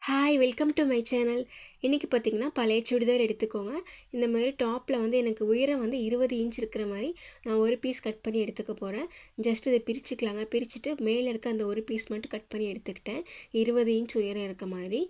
Hi welcome to my channel. இன்றைக்கி பார்த்திங்கன்னா பழைய சுடிதார் எடுத்துக்கோங்க. இந்த மாதிரி டாப்பில் வந்து எனக்கு உயரம் வந்து 20 இன்ச் இருக்கிற மாதிரி நான் ஒரு பீஸ் கட் பண்ணி எடுத்துக்க போகிறேன். ஜஸ்ட் இதை பிரிச்சுக்கலாங்க. பிரிச்சுட்டு மேலே இருக்க அந்த ஒரு பீஸ் மட்டும் கட் பண்ணி எடுத்துக்கிட்டேன். 20 இன்ச் உயரம் இருக்க மாதிரி.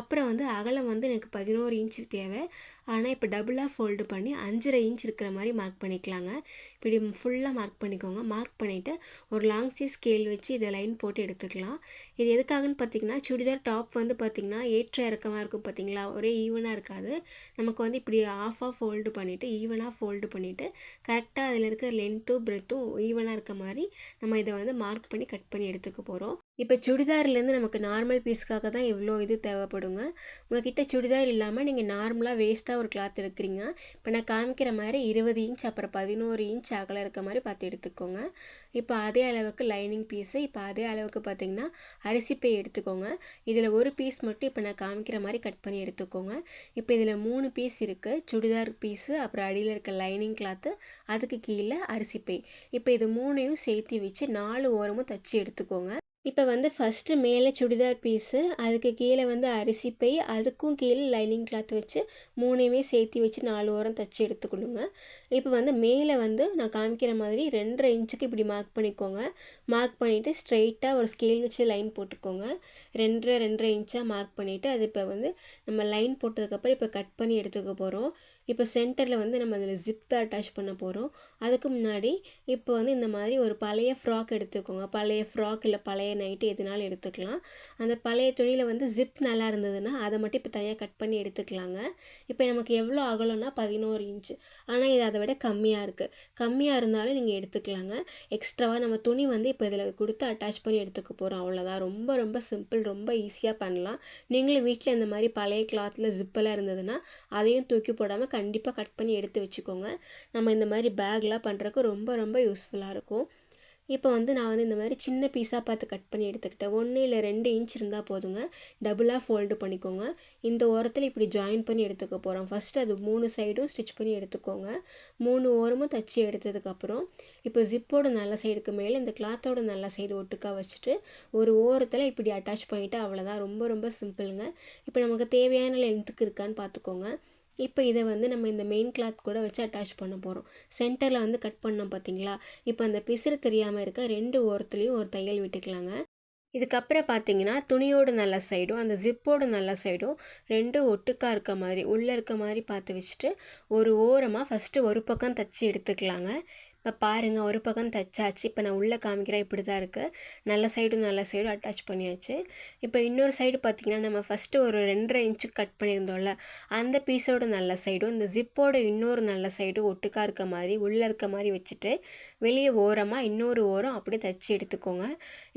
அப்புறம் வந்து அகலம் வந்து எனக்கு 11 இன்ச் தேவை. ஆனால் இப்போ டபுளாக ஃபோல்டு பண்ணி 5.5 இன்ச் இருக்கிற மாதிரி மார்க் பண்ணிக்கலாங்க. இப்படி ஃபுல்லாக மார்க் பண்ணிக்கோங்க. மார்க் பண்ணிவிட்டு ஒரு லாங் சைஸ் ஸ்கேல் வச்சு இதை லைன் போட்டு எடுத்துக்கலாம். இது எதுக்காகன்னு பார்த்திங்கன்னா சுடிதார் டாப் வந்து பார்த்திங்கன்னா ஏற்ற இறக்கமாக இருக்கும் பார்த்திங்களா, ஒரே ஈவனாக இருக்காது. நமக்கு வந்து இப்படி ஆஃபாக ஃபோல்டு பண்ணிவிட்டு ஈவனாக ஃபோல்டு பண்ணிவிட்டு கரெக்டாக அதில் இருக்க லென்த்தும் பிரெத்தும் ஈவனாக இருக்க மாதிரி நம்ம இதை வந்து மார்க் பண்ணி கட் பண்ணி எடுத்துக்க போகிறோம். இப்போ சுடிதார்லேருந்து நமக்கு நார்மல் பீஸ்க்காக தான் எவ்வளோ இது தேவைப்படுங்க. உங்கள்கிட்ட சுடிதார் இல்லாமல் நீங்கள் நார்மலாக வேஸ்ட்டாக ஒரு கிளாத் எடுக்கிறீங்க. இப்போ நான் காமிக்கிற மாதிரி 20 இன்ச் அப்புறம் 11 இன்ச் அகலம் இருக்க மாதிரி பார்த்து எடுத்துக்கோங்க. இப்போ அதே அளவுக்கு லைனிங் பீஸு, இப்போ அதே அளவுக்கு பார்த்திங்கன்னா அரிசி பை எடுத்துக்கோங்க. இதில் ஒரு பீஸ் மட்டும் இப்போ நான் காமிக்கிற மாதிரி கட் பண்ணி எடுத்துக்கோங்க. இப்போ இதில் 3 பீஸ் இருக்குது. சுடிதார் பீஸு, அப்புறம் அடியில் இருக்க லைனிங் கிளாத்து, அதுக்கு கீழே அரிசி பை. இப்போ இது 3ஐயும் சேர்த்து வச்சு 4 ஓரமும் தச்சு எடுத்துக்கோங்க. இப்போ வந்து ஃபஸ்ட்டு மேலே சுடிதார் பீஸு, அதுக்கு கீழே வந்து அரிசி பை, அதுக்கும் கீழே லைனிங் கிளாத் வச்சு 3ஐயுமே சேர்த்து வச்சு 4 ஓரம் தச்சு எடுத்துக்கணுங்க. இப்போ வந்து மேலே வந்து நான் காமிக்கிற மாதிரி 2.5 இன்ச்சுக்கு இப்படி மார்க் பண்ணிக்கோங்க. மார்க் பண்ணிவிட்டு ஸ்ட்ரெயிட்டாக ஒரு ஸ்கேல் வச்சு லைன் போட்டுக்கோங்க. 2.5 இன்ச்சாக மார்க் பண்ணிவிட்டு அது இப்போ வந்து நம்ம லைன் போட்டதுக்கப்புறம் இப்போ கட் பண்ணி எடுத்துக்க போகிறோம். இப்போ சென்டரில் வந்து நம்ம அதில் ஜிப் தான் அட்டாச் பண்ண போகிறோம். அதுக்கு முன்னாடி இப்போ வந்து இந்த மாதிரி ஒரு பழைய ஃப்ராக் எடுத்துக்கோங்க. பழைய ஃப்ராக் இல்லை பழைய நைட்டு எதுனாலும் எடுத்துக்கலாம். அந்த பழைய துணியில் வந்து ஜிப் நல்லா இருந்ததுன்னா அதை மட்டும் இப்போ தனியாக கட் பண்ணி எடுத்துக்கலாங்க. இப்போ நமக்கு எவ்வளோ அகலம்னா 11 இன்ச்சு. ஆனால் இது அதை விட கம்மியாக இருக்குது. கம்மியாக இருந்தாலும் நீங்கள் எடுத்துக்கலாங்க. எக்ஸ்ட்ராவாக நம்ம துணி வந்து இப்போ இதில் கொடுத்து அட்டாச் பண்ணி எடுத்துக்க போகிறோம். அவ்வளோதான். ரொம்ப ரொம்ப சிம்பிள், ரொம்ப ஈஸியாக பண்ணலாம். நீங்களும் வீட்டில் இந்த மாதிரி பழைய கிளாத்தில் ஜிப்பெல்லாம் இருந்ததுன்னா அதையும் தூக்கி போடாமல் கண்டிப்பாக கட் பண்ணி எடுத்து வச்சுக்கோங்க. நம்ம இந்த மாதிரி பேக்லாம் பண்ணுறதுக்கு ரொம்ப ரொம்ப யூஸ்ஃபுல்லாக இருக்கும். இப்போ வந்து நான் வந்து இந்த மாதிரி சின்ன பீஸாக பார்த்து கட் பண்ணி எடுத்துக்கிட்டேன். 1 இல்லை 2 இன்ச் இருந்தால் போதுங்க. டபுளாக ஃபோல்டு பண்ணிக்கோங்க. இந்த ஓரத்தில் இப்படி ஜாயின் பண்ணி எடுத்துக்க போகிறோம். ஃபஸ்ட்டு அது 3 சைடும் ஸ்டிச் பண்ணி எடுத்துக்கோங்க. 3 ஓரமும் தச்சு எடுத்ததுக்கப்புறம் இப்போ ஜிப்போட நல்ல சைடுக்கு மேலே இந்த கிளாத்தோட நல்ல சைடு ஒட்டுக்காக வச்சுட்டு ஒரு ஓரத்தில் இப்படி அட்டாச் பண்ணிவிட்டு அவ்வளோதான். ரொம்ப ரொம்ப சிம்பிளுங்க. இப்போ நமக்கு தேவையான லென்த்துக்கு இருக்கான்னு பார்த்துக்கோங்க. இப்போ இதை வந்து நம்ம இந்த மெயின் கிளாத் கூட வச்சு அட்டாச் பண்ண போகிறோம். சென்டரில் வந்து கட் பண்ணோம் பார்த்தீங்களா, இப்போ அந்த பிசுறு தெரியாமல் இருக்க 2 ஓரத்துலேயும் ஒரு தையல் விட்டுக்கலாங்க. இதுக்கப்புறம் பார்த்தீங்கன்னா துணியோட நல்ல சைடும் அந்த ஜிப்போட நல்ல சைடும் 2 ஒட்டுக்கா இருக்க மாதிரி உள்ளே இருக்க மாதிரி பார்த்து வச்சுட்டு ஒரு ஓரமாக ஃபஸ்ட்டு ஒரு பக்கம் தச்சு எடுத்துக்கலாங்க. இப்போ பாருங்கள், ஒரு பக்கம் தைச்சாச்சு. இப்போ நான் உள்ளே காமிக்கிறேன். இப்படி தான் இருக்குது. நல்ல சைடும் அட்டாச் பண்ணியாச்சு. இப்போ இன்னொரு சைடு பார்த்திங்கன்னா நம்ம ஃபஸ்ட்டு ஒரு 2.5 இன்ச்சுக்கு கட் பண்ணியிருந்தோம்ல, அந்த பீஸோட நல்ல சைடும் இந்த ஜிப்போட இன்னொரு நல்ல சைடும் ஒட்டுக்கா இருக்க மாதிரி உள்ளே இருக்க மாதிரி வச்சுட்டு வெளியே ஓரமாக இன்னொரு ஓரம் அப்படியே தைச்சி எடுத்துக்கோங்க.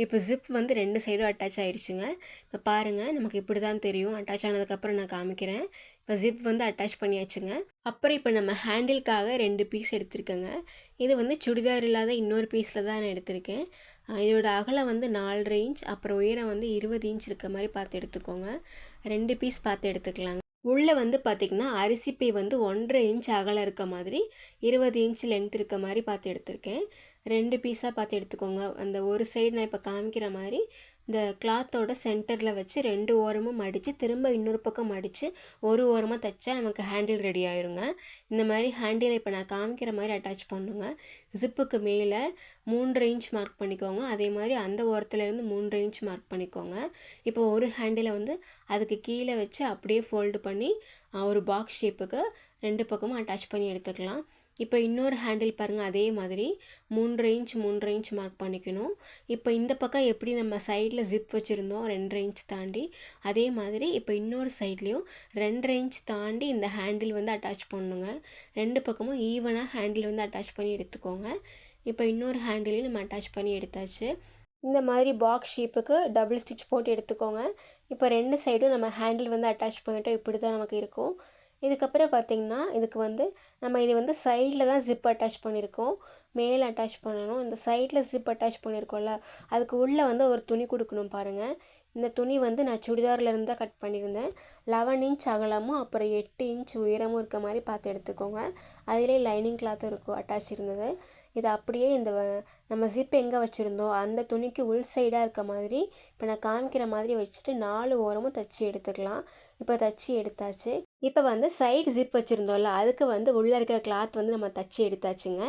இப்போ ஜிப் வந்து 2 சைடும் அட்டாச் ஆகிடுச்சுங்க. இப்போ பாருங்கள், நமக்கு இப்படி தான் தெரியும். அட்டாச் ஆனதுக்கப்புறம் நான் காமிக்கிறேன். இப்போ ஜிப் வந்து அட்டாச் பண்ணியாச்சுங்க. அப்புறம் இப்போ நம்ம ஹேண்டிலுக்காக 2 பீஸ் எடுத்திருக்கேங்க. இது வந்து சுடிதார் இல்லாத இன்னொரு பீஸில் தான் நான் எடுத்திருக்கேன். இதோட அகலம் வந்து 4.5 இன்ச், அப்புறம் உயரம் வந்து 20 இன்ச் இருக்க மாதிரி பார்த்து எடுத்துக்கோங்க. 2 பீஸ் பார்த்து எடுத்துக்கலாங்க. உள்ளே வந்து பார்த்திங்கன்னா அரிசி பை வந்து 1.5 இன்ச் அகலம் இருக்க மாதிரி 20 இன்ச் லென்த் இருக்க மாதிரி பார்த்து எடுத்திருக்கேன். 2 பீஸாக பார்த்து எடுத்துக்கோங்க. அந்த ஒரு சைடு நான் இப்போ காமிக்கிற மாதிரி இந்த கிளாத்தோட சென்டரில் வச்சு 2 ஓரமும் மடித்து திரும்ப இன்னொரு பக்கம் மடித்து ஒரு ஓரமாக தைச்சா நமக்கு ஹேண்டில் ரெடி ஆயிருங்க. இந்த மாதிரி ஹேண்டிலை இப்போ நான் காமிக்கிற மாதிரி அட்டாச் பண்ணுங்க. ஜிப்புக்கு மேலே 3.5 இன்ச் மார்க் பண்ணிக்கோங்க. அதே மாதிரி அந்த ஓரத்துலேருந்து 3.5 இன்ச் மார்க் பண்ணிக்கோங்க. இப்போ ஒரு ஹேண்டிலை வந்து அதுக்கு கீழே வச்சு அப்படியே ஃபோல்டு பண்ணி ஒரு பாக்ஸ் ஷேப்புக்கு 2 பக்கமும் அட்டாச் பண்ணி எடுத்துக்கலாம். இப்போ இன்னொரு ஹேண்டில் பாருங்கள், அதே மாதிரி 3.5 இன்ச் மார்க் பண்ணிக்கணும். இப்போ இந்த பக்கம் எப்படி நம்ம சைடில் ஜிப் வச்சுருந்தோம் 2.5 இன்ச் தாண்டி, அதே மாதிரி இப்போ இன்னொரு சைட்லேயும் 2.5 இன்ச் தாண்டி இந்த ஹேண்டில் வந்து அட்டாச் பண்ணுங்க. 2 பக்கமும் ஈவனாக ஹேண்டில் வந்து அட்டாச் பண்ணி எடுத்துக்கோங்க. இப்போ இன்னொரு ஹேண்டிலையும் நம்ம அட்டாச் பண்ணி எடுத்தாச்சு. இந்த மாதிரி பாக்ஸ் ஷேப்புக்கு டபுள் ஸ்டிச் போட்டு எடுத்துக்கோங்க. இப்போ 2 சைடும் நம்ம ஹேண்டில் வந்து அட்டாச் பண்ணிட்டோம். இப்படி தான் நமக்கு இருக்கும். இதுக்கப்புறம் பார்த்திங்கன்னா இதுக்கு வந்து நம்ம இது வந்து சைடில் தான் ஜிப் அட்டாச் பண்ணியிருக்கோம். மேலே அட்டாச் பண்ணணும். இந்த சைடில் ஜிப் அட்டாச் பண்ணியிருக்கோம்ல, அதுக்கு உள்ளே வந்து ஒரு துணி கொடுக்கணும் பாருங்கள். இந்த துணி வந்து நான் சுடிதார்லேருந்து தான் கட் பண்ணியிருந்தேன். 11 இன்ச் அகலமும் அப்புறம் 8 இன்ச் உயரமும் இருக்க மாதிரி பார்த்து எடுத்துக்கோங்க. அதிலே லைனிங் கிளாத்தும் இருக்கும் அட்டாச் இருந்தது. இதை அப்படியே நம்ம ஜிப் எங்கே வச்சுருந்தோம் அந்த துணிக்கு உள் சைடாக இருக்க மாதிரி இப்போ நான் காமிக்கிற மாதிரி வச்சுட்டு 4 ஓரமும் தைச்சி எடுத்துக்கலாம். இப்போ தைச்சி எடுத்தாச்சு. இப்போ வந்து சைடு ஜிப் வச்சுருந்தோம்ல அதுக்கு வந்து உள்ளே இருக்கிற கிளாத் வந்து நம்ம தைச்சி எடுத்தாச்சுங்க.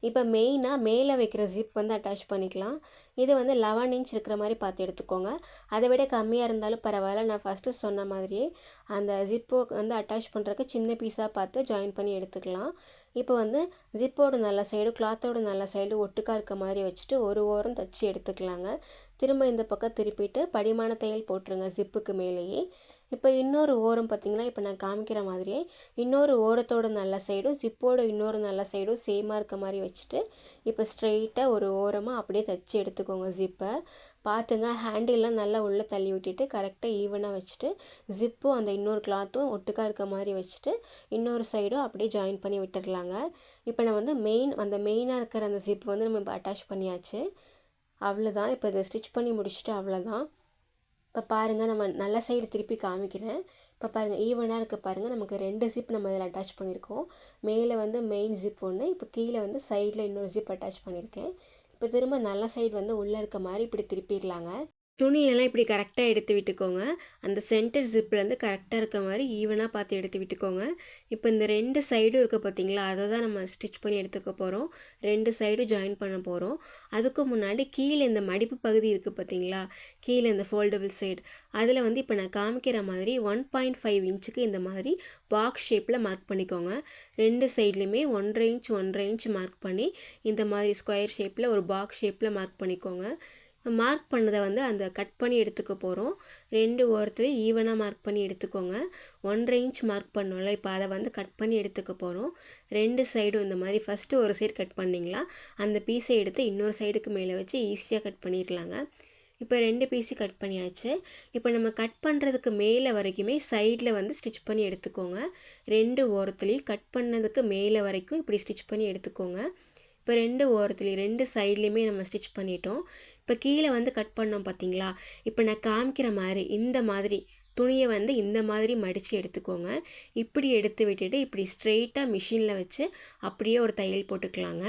இப்போ மெயினாக மேலே வைக்கிற ஜிப் வந்து அட்டாச் பண்ணிக்கலாம். இது வந்து 11 இன்ச் இருக்கிற மாதிரி பார்த்து எடுத்துக்கோங்க. அதை விட கம்மியாக இருந்தாலும் பரவாயில்ல. நான் ஃபஸ்ட்டு சொன்ன மாதிரியே அந்த ஜிப்போ வந்து அட்டாச் பண்ணுறதுக்கு சின்ன பீஸாக பார்த்து ஜாயின் பண்ணி எடுத்துக்கலாம். இப்போ வந்து ஜிப்போட நல்ல சைடு கிளாத்தோட நல்ல சைடு ஒட்டுக்கா இருக்க மாதிரி வச்சுட்டு ஒரு ஓரம் தைச்சி எடுத்துக்கலாங்க. திரும்ப இந்த பக்கம் திருப்பிட்டு படிமான தையல் போட்டுருங்க ஜிப்புக்கு மேலேயே. இப்போ இன்னொரு ஓரம் பார்த்திங்கன்னா இப்போ நான் காமிக்கிற மாதிரியே இன்னொரு ஓரத்தோட நல்ல சைடும் ஜிப்போட இன்னொரு நல்ல சைடும் சேமாக இருக்க மாதிரி வச்சுட்டு இப்போ ஸ்ட்ரெயிட்டாக ஒரு ஓரமாக அப்படியே தைச்சி எடுத்துக்கோங்க ஜிப்பை. பார்த்துங்க ஹேண்டில்லாம் நல்லா உள்ளே தள்ளி விட்டுட்டு கரெக்டாக ஈவனாக வச்சுட்டு ஜிப்பும் அந்த இன்னொரு கிளாத்தும் ஒட்டுக்கா இருக்க மாதிரி வச்சுட்டு இன்னொரு சைடும் அப்படியே ஜாயின் பண்ணி விட்டுடலாங்க. இப்போ நான் வந்து அந்த மெயினாக இருக்கிற அந்த ஜிப் வந்து நம்ம இப்போ அட்டாச் பண்ணியாச்சு. அவ்வளோதான். இப்போ இதை ஸ்டிச் பண்ணி முடிச்சுட்டு அவ்வளோதான். இப்போ பாருங்கள் நம்ம நல்ல சைடு திருப்பி காமிக்கிறேன். இப்போ பாருங்கள் ஈவனாக இருக்க பாருங்கள். நமக்கு 2 ஜிப் நம்ம இதில் அட்டாச் பண்ணியிருக்கோம். மேலே வந்து மெயின் ஜிப் ஒன்று, இப்போ கீழே வந்து சைடில் இன்னொரு ஜிப் அட்டாச் பண்ணியிருக்கேன். இப்போ திரும்ப நல்ல சைடு வந்து உள்ளே இருக்க மாதிரி இப்படி திருப்பிடலாங்க. துணியெல்லாம் இப்படி கரெக்டாக எடுத்து விட்டுக்கோங்க. அந்த சென்டர் ஜிப்லேருந்து கரெக்டாக இருக்க மாதிரி ஈவனாக பார்த்து எடுத்து விட்டுக்கோங்க. இப்போ இந்த 2 சைடும் இருக்க பார்த்தீங்களா, அதை தான் நம்ம ஸ்டிச் பண்ணி எடுத்துக்க போகிறோம். 2 சைடும் ஜாயின் பண்ண போகிறோம். அதுக்கு முன்னாடி கீழே இந்த மடிப்பு பகுதி இருக்குது பார்த்தீங்களா, கீழே இந்த ஃபோல்டபுள் சைடு அதில் வந்து இப்போ நான் காமிக்கிற மாதிரி 1.5 இன்ச்சுக்கு இந்த மாதிரி பாக்ஸ் ஷேப்பில் மார்க் பண்ணிக்கோங்க. 2 சைட்லேயுமே 1.5 இன்ச் 1.5 இன்ச் மார்க் பண்ணி இந்த மாதிரி ஸ்கொயர் ஷேப்பில் ஒரு பாக்ஸ் ஷேப்பில் மார்க் பண்ணிக்கோங்க. மார்க் பண்ணதை வந்து அந்த கட் பண்ணி எடுத்துக்க போகிறோம். 2 ஓரத்துலேயும் ஈவனாக மார்க் பண்ணி எடுத்துக்கோங்க. 1.5 இன்ச் மார்க் பண்ணோம்ல, இப்போ அதை வந்து கட் பண்ணி எடுத்துக்க போகிறோம். 2 சைடும் இந்த மாதிரி ஃபஸ்ட்டு ஒரு சைடு கட் பண்ணிங்களா அந்த பீஸை எடுத்து இன்னொரு சைடுக்கு மேலே வச்சு ஈஸியாக கட் பண்ணிடலாங்க. இப்போ 2 பீஸு கட் பண்ணியாச்சு. இப்போ நம்ம கட் பண்ணுறதுக்கு மேலே வரைக்குமே சைடில் வந்து ஸ்டிச் பண்ணி எடுத்துக்கோங்க. 2 ஓரத்துலேயும் கட் பண்ணதுக்கு மேலே வரைக்கும் இப்படி ஸ்டிச் பண்ணி எடுத்துக்கோங்க. இப்போ 2 ஓரத்துலேயும் 2 சைட்லேயுமே நம்ம ஸ்டிச் பண்ணிட்டோம். இப்போ கீழே வந்து கட் பண்ணோம் பார்த்தீங்களா, இப்போ நான் காமிக்கிற மாதிரி இந்த மாதிரி துணியை வந்து இந்த மாதிரி மடித்து எடுத்துக்கோங்க. இப்படி எடுத்து விட்டுட்டு இப்படி ஸ்ட்ரெயிட்டாக மிஷினில் வச்சு அப்படியே ஒரு தையல் போட்டுக்கலாங்க.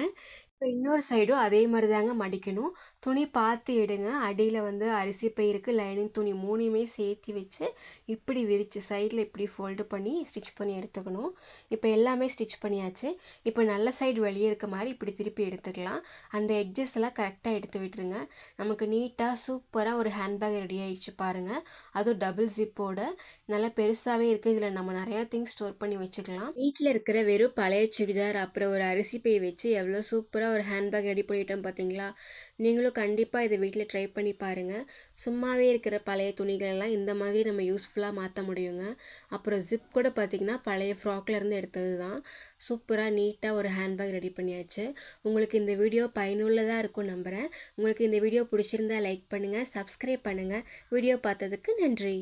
இப்போ இன்னொரு சைடும் அதே மாதிரி தாங்க மடிக்கணும். துணி பார்த்து எடுங்க. அடியில் வந்து அரிசி பயிருக்கு லைனிங் துணி 3யுமே சேர்த்து வச்சு இப்படி விரித்து சைடில் இப்படி ஃபோல்டு பண்ணி ஸ்டிச் பண்ணி எடுத்துக்கணும். இப்போ எல்லாமே ஸ்டிச் பண்ணியாச்சு. இப்போ நல்ல சைடு வெளியே இருக்க மாதிரி இப்படி திருப்பி எடுத்துக்கலாம். அந்த எட்ஜஸ் எல்லாம் கரெக்டாக எடுத்து விட்டுருங்க. நமக்கு நீட்டாக சூப்பராக ஒரு ஹேண்ட்பேக் ரெடி ஆகிடுச்சு பாருங்கள். அதுவும் டபுள் ஜிப்போட நல்லா பெருசாகவே இருக்குது. இதில் நம்ம நிறையா திங்ஸ் ஸ்டோர் பண்ணி வச்சுக்கலாம். வீட்டில் இருக்கிற வெறும் பழைய சுடிதார் அப்புறம் ஒரு அரிசி பை வச்சு எவ்வளோ சூப்பராக ஒரு ஹேண்ட்பேக் ரெடி பண்ணிட்டோம் பார்த்தீங்களா. நீங்களும் கண்டிப்பாக இதை வீட்டில் ட்ரை பண்ணி பாருங்கள். சும்மாவே இருக்கிற பழைய துணிகளெல்லாம் இந்த மாதிரி நம்ம யூஸ்ஃபுல்லாக மாற்ற முடியுங்க. அப்புறம் ஜிப் கூட பார்த்திங்கன்னா பழைய ஃப்ராக்லேருந்து எடுத்தது தான். சூப்பராக நீட்டாக ஒரு ஹேண்ட்பேக் ரெடி பண்ணியாச்சு. உங்களுக்கு இந்த வீடியோ பயனுள்ளதாக இருக்கும் நம்புகிறேன். உங்களுக்கு இந்த வீடியோ பிடிச்சிருந்தா லைக் பண்ணுங்கள், சப்ஸ்கிரைப் பண்ணுங்கள். வீடியோ பார்த்ததுக்கு நன்றி.